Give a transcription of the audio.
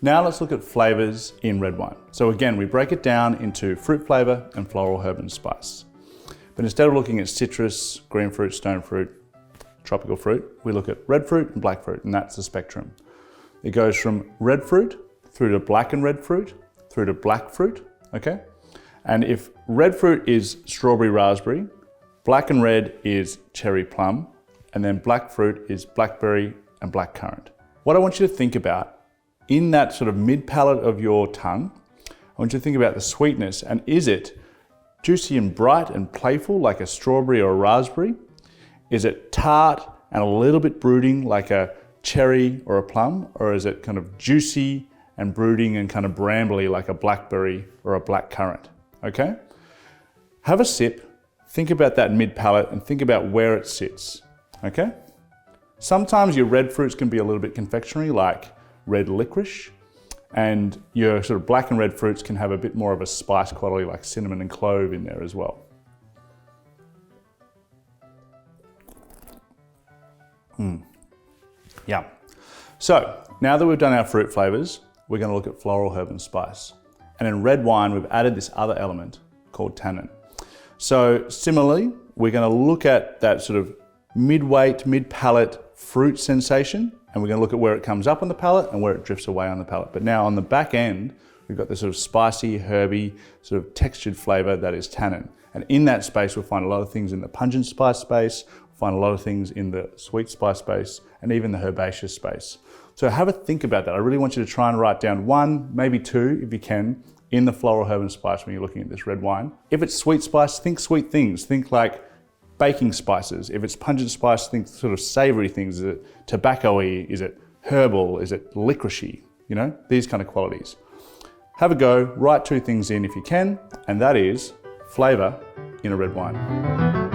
Now let's look at flavors in red wine. So again, we break it down into fruit flavor and floral, herb and spice. But instead of looking at citrus, green fruit, stone fruit, tropical fruit, we look at red fruit and black fruit, and that's the spectrum. It goes from red fruit through to black and red fruit, through to black fruit, okay? And if red fruit is strawberry, raspberry, black and red is cherry plum, and then black fruit is blackberry and blackcurrant. What I want you to think about in that sort of mid palate of your tongue, I want you to think about the sweetness, and is it juicy and bright and playful like a strawberry or a raspberry? Is it tart and a little bit brooding like a cherry or a plum? Or is it kind of juicy and brooding and kind of brambly like a blackberry or a blackcurrant? Okay? Have a sip, think about that mid palate and think about where it sits. Okay? Sometimes your red fruits can be a little bit confectionery like red licorice, and your sort of black and red fruits can have a bit more of a spice quality like cinnamon and clove in there as well. Yum. So now that we've done our fruit flavors, we're going to look at floral, herb and spice. And in red wine, we've added this other element called tannin. So similarly, we're going to look at that sort of mid-weight, mid-palate fruit sensation, and we're going to look at where it comes up on the palate and where it drifts away on the palate. But now on the back end, we've got this sort of spicy, herby, sort of textured flavor that is tannin. And in that space, we'll find a lot of things in the pungent spice space, we'll find a lot of things in the sweet spice space, and even the herbaceous space. So have a think about that. I really want you to try and write down one, maybe two, if you can, in the floral, herb and spice when you're looking at this red wine. If it's sweet spice, think sweet things. Think like baking spices. If it's pungent spice, think sort of savory things. Is it tobacco-y? Is it herbal? Is it licoricey? You know, these kind of qualities. Have a go, write two things in if you can, and that is flavor in a red wine.